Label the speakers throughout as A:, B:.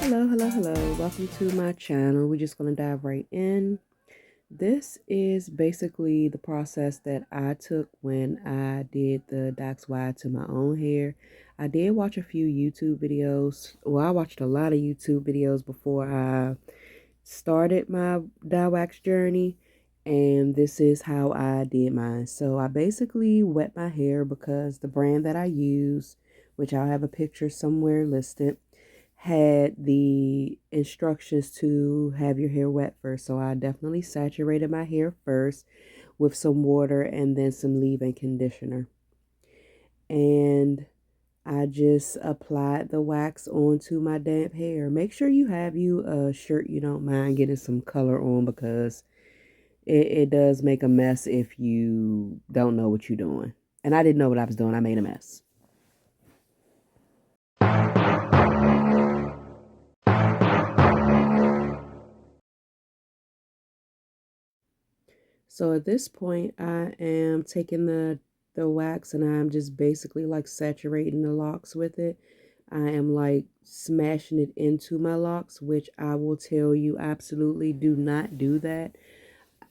A: Hello. Welcome to my channel. We're just going to dive right in. This is basically the process that I took when I did the Dax Y to my own hair. I did watch a few YouTube videos. Well, I watched a lot of YouTube videos before I started my dye wax journey. And this is how I did mine. So I basically wet my hair because the brand that I use, which I'll have a picture somewhere listed, had the instructions to have your hair wet first. So I definitely saturated my hair first with some water and then some leave-in conditioner. And I just applied the wax onto my damp hair. Make sure you have you a shirt you don't mind getting some color on, because it does make a mess if you don't know what you're doing. And I didn't know what I was doing. I made a mess. So at this point, I am taking the wax and I'm just basically like saturating the locks with it. I am like smashing it into my locks, which I will tell you absolutely do not do that.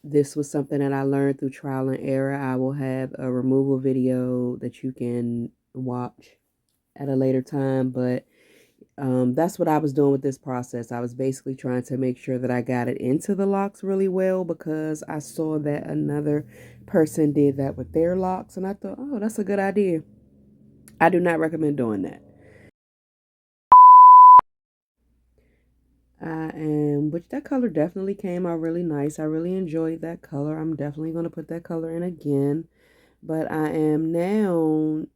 A: This was something that I learned through trial and error. I will have a removal video that you can watch at a later time, but that's what I was doing with this process. I was basically trying to make sure that I got it into the locks really well, because I saw that another person did that with their locks, and I thought, oh, that's a good idea. I do not recommend doing that. Which that color definitely came out really nice. I really enjoyed that color. I'm definitely going to put that color in again. But I am now,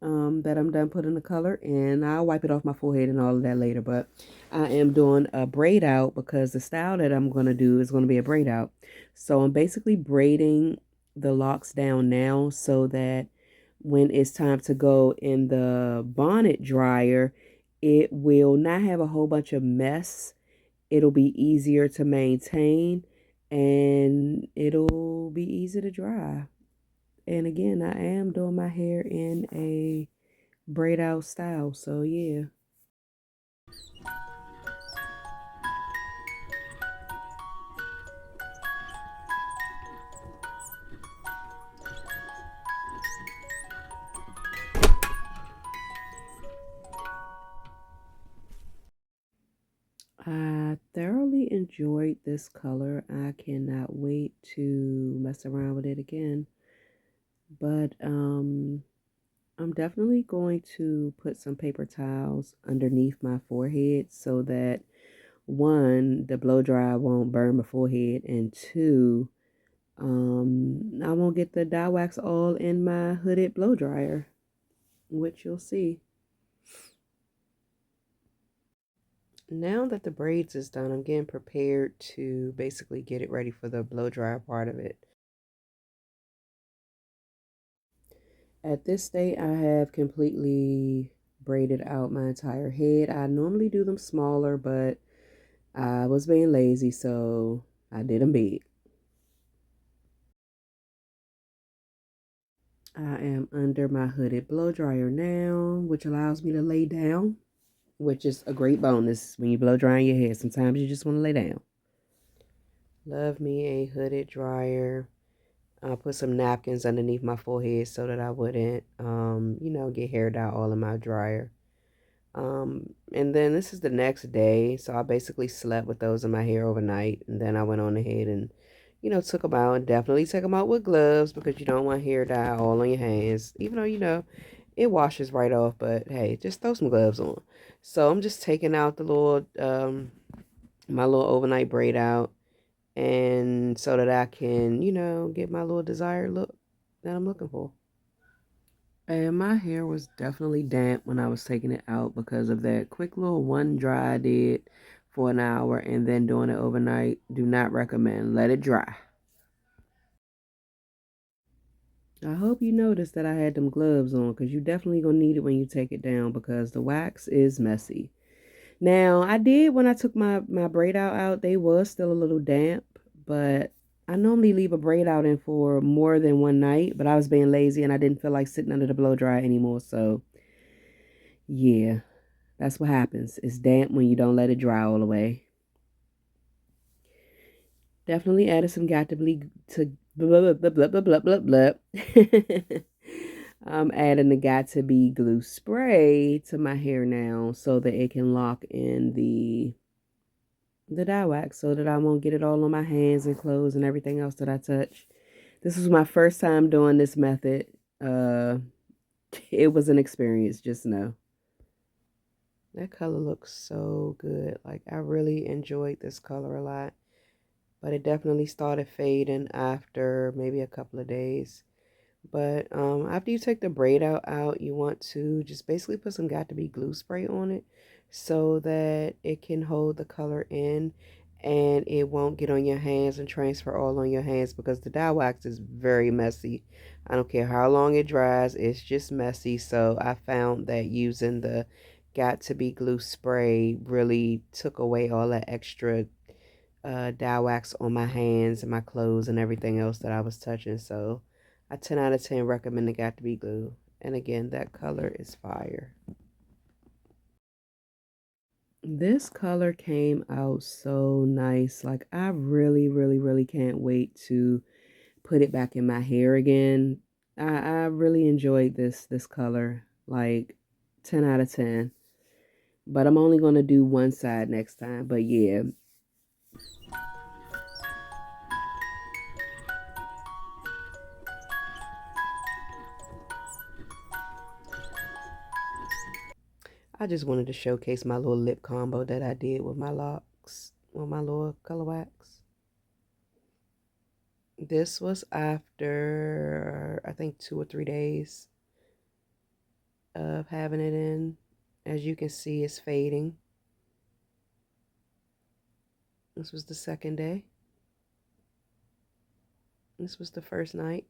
A: that I'm done putting the color in, I'll wipe it off my forehead and all of that later. But I am doing a braid out because the style that I'm going to do is going to be a braid out. So I'm basically braiding the locks down now so that when it's time to go in the bonnet dryer, it will not have a whole bunch of mess. It'll be easier to maintain and it'll be easy to dry. And again, I am doing my hair in a braid out style. So yeah. I thoroughly enjoyed this color. I cannot wait to mess around with it again. But I'm definitely going to put some paper towels underneath my forehead so that, one, the blow dry won't burn my forehead, and two, I won't get the dye wax all in my hooded blow dryer, which you'll see. Now that the braids is done, I'm getting prepared to basically get it ready for the blow dry part of it. At this state, I have completely braided out my entire head. I normally do them smaller, but I was being lazy, so I did them big. I am under my hooded blow dryer now, which allows me to lay down, which is a great bonus when you blow drying your hair. Sometimes you just want to lay down. Love me a hooded dryer. I'll put some napkins underneath my forehead so that I wouldn't, get hair dye all in my dryer. And then this is the next day. So I basically slept with those in my hair overnight. And then I went on ahead and, took them out. And definitely take them out with gloves because you don't want hair dye all on your hands. Even though, it washes right off. But hey, just throw some gloves on. So I'm just taking out the little, my little overnight braid out. And so that I can, get my little desired look that I'm looking for. And my hair was definitely damp when I was taking it out because of that quick little one dry I did for an hour and then doing it overnight. Do not recommend. Let it dry. I hope you noticed that I had them gloves on, because you definitely gonna need it when you take it down because the wax is messy. Now, I did, when I took my braid out, they was still a little damp, but I normally leave a braid out in for more than one night, but I was being lazy and I didn't feel like sitting under the blow dryer anymore. So yeah, That's what happens. It's damp when you don't let it dry all the way. Definitely added some got to be to blah blah blah blah blah blah blah. I'm adding the got to be glue spray to my hair now so that it can lock in the dye wax so that I won't get it all on my hands and clothes and everything else that I touch. This was my first time doing this method. It was an experience, just know. That color looks so good. Like, I really enjoyed this color a lot. But it definitely started fading after maybe a couple of days. But after you take the braid out, you want to just basically put some got to be glue spray on it so that it can hold the color in and it won't get on your hands and transfer all on your hands because the dye wax is very messy. I don't care how long it dries, it's just messy. So I found that using the got to be glue spray really took away all that extra dye wax on my hands and my clothes and everything else that I was touching. So I 10 out of 10 recommend the got to be glue. And again, that color is fire. This color came out so nice. Like, I really, really, really can't wait to put it back in my hair again. I really enjoyed this color. Like, 10 out of 10. But I'm only going to do one side next time. But yeah, I just wanted to showcase my little lip combo that I did with my locks, with my little color wax. This was after, I think, 2 or 3 days of having it in. As you can see, it's fading. This was the second day. This was the first night.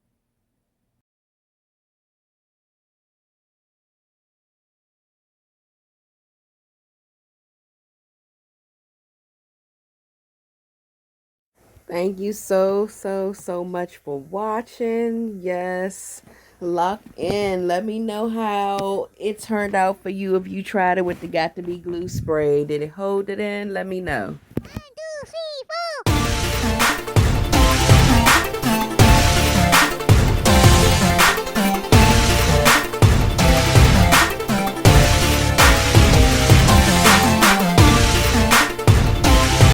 A: Thank you so much for watching. Yes, lock in. Let me know how it turned out for you if you tried it with the got to be glue spray. Did it hold it in? Let me know.